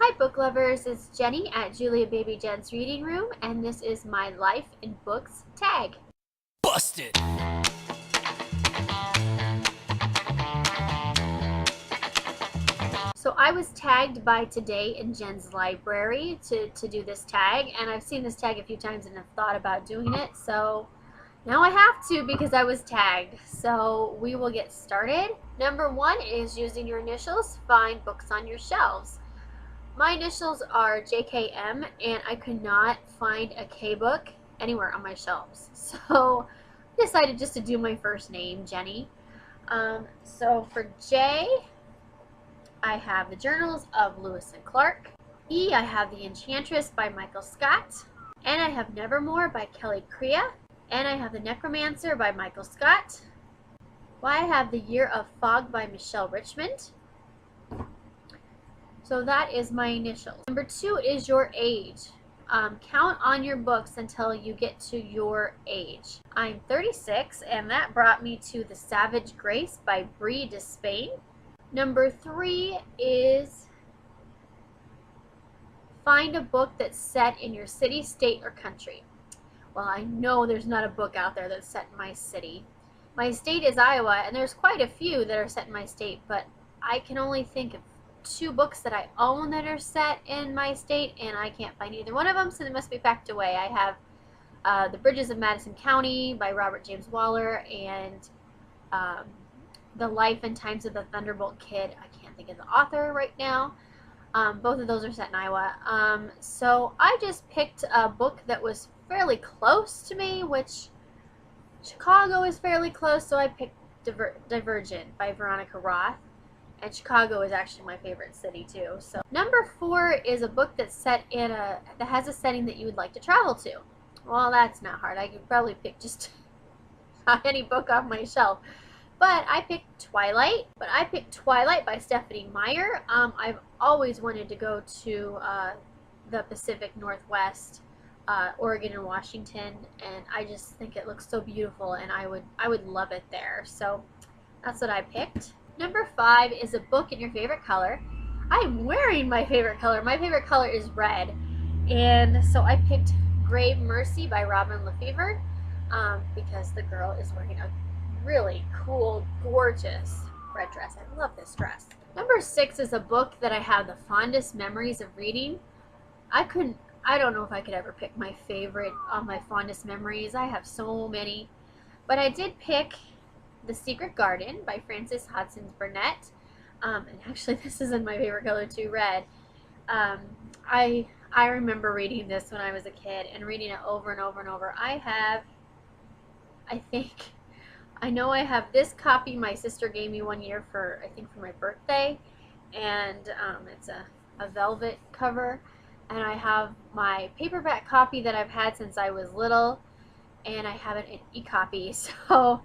Hi book lovers, it's Jenny at Julia Baby Jen's Reading Room, and this is my Life in Books tag. Busted! So I was tagged by Today in Jen's library to do this tag, and I've seen this tag a few times and have thought about doing it, so now I have to because I was tagged. So we will get started. Number 1 is using your initials, find books on your shelves. My initials are JKM, and I could not find a K book anywhere on my shelves. So I decided just to do my first name, Jenny. So for J, I have the Journals of Lewis and Clark. E, I have The Enchantress by Michael Scott. N, I have Nevermore by Kelly Crea. N, I have The Necromancer by Michael Scott. Y, I have The Year of Fog by Michelle Richmond. So that is my initials. Number 2 is your age. Count on your books until you get to your age. I'm 36, and that brought me to The Savage Grace by Bree Despain. Number 3 is find a book that's set in your city, state, or country. Well, I know there's not a book out there that's set in my city. My state is Iowa, and there's quite a few that are set in my state, but I can only think of 2 books that I own that are set in my state, and I can't find either one of them, so they must be packed away. I have The Bridges of Madison County by Robert James Waller, and The Life and Times of the Thunderbolt Kid. I can't think of the author right now. Both of those are set in Iowa. So I just picked a book that was fairly close to me, which Chicago is fairly close, so I picked Divergent by Veronica Roth. And Chicago is actually my favorite city too. So number 4 is a book that's set in that has a setting that you would like to travel to. Well, that's not hard. I could probably pick just any book off my shelf. But I picked Twilight. By Stephenie Meyer. I've always wanted to go to the Pacific Northwest, Oregon and Washington, and I just think it looks so beautiful, and I would love it there. So that's what I picked. Number 5 is a book in your favorite color. I'm wearing my favorite color. My favorite color is red. And so I picked Grave Mercy by Robin Lefevre because the girl is wearing a really cool, gorgeous red dress. I love this dress. Number 6 is a book that I have the fondest memories of reading. I don't know if I could ever pick my favorite on my fondest memories. I have so many. But I did pick The Secret Garden by Frances Hodgson Burnett. And actually this is in my favorite color too, red. I remember reading this when I was a kid and reading it over and over and over. I know I have this copy my sister gave me one year for my birthday, and it's a velvet cover, and I have my paperback copy that I've had since I was little, and I have an e-copy. So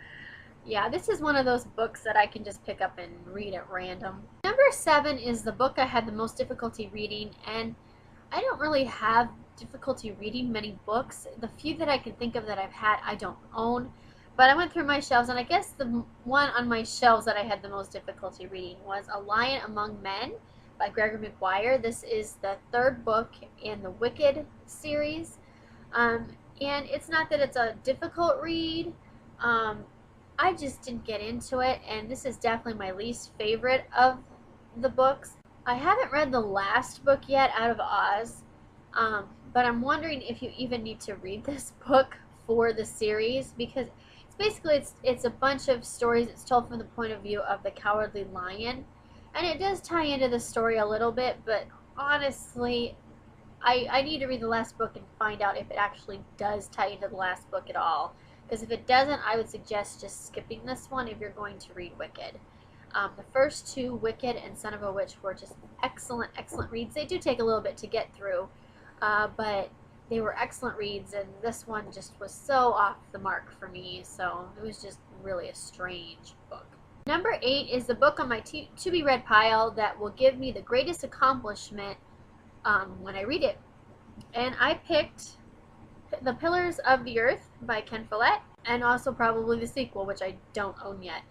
yeah, this is one of those books that I can just pick up and read at random. Number 7 is the book I had the most difficulty reading, and I don't really have difficulty reading many books. The few that I can think of that I've had, I don't own. But I went through my shelves, and I guess the one on my shelves that I had the most difficulty reading was A Lion Among Men by Gregor Maguire. This is the 3rd book in the Wicked series. And it's not that it's a difficult read. I just didn't get into it, and this is definitely my least favorite of the books. I haven't read the last book yet, Out of Oz, but I'm wondering if you even need to read this book for the series, because it's a bunch of stories. It's told from the point of view of the Cowardly Lion, and it does tie into the story a little bit, but honestly, I need to read the last book and find out if it actually does tie into the last book at all. Because if it doesn't, I would suggest just skipping this one if you're going to read Wicked. The first 2, Wicked and Son of a Witch, were just excellent, excellent reads. They do take a little bit to get through, but they were excellent reads, and this one just was so off the mark for me, so it was just really a strange book. Number 8 is the book on my to-be-read pile that will give me the greatest accomplishment when I read it. And I picked The Pillars of the Earth by Ken Follett, and also probably the sequel, which I don't own yet.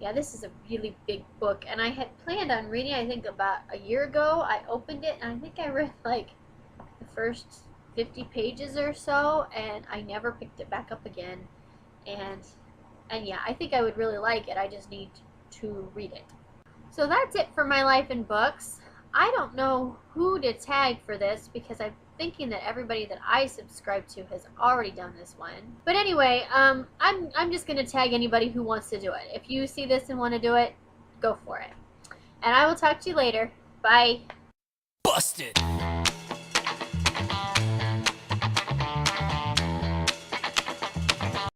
Yeah, this is a really big book, and I had planned on reading it, I think about a year ago. I opened it, and I think I read like the first 50 pages or so, and I never picked it back up again. And yeah, I think I would really like it. I just need to read it. So that's it for my life in books. I don't know who to tag for this because I'm thinking that everybody that I subscribe to has already done this one. But anyway, I'm just gonna tag anybody who wants to do it. If you see this and want to do it, go for it. And I will talk to you later. Bye. Busted.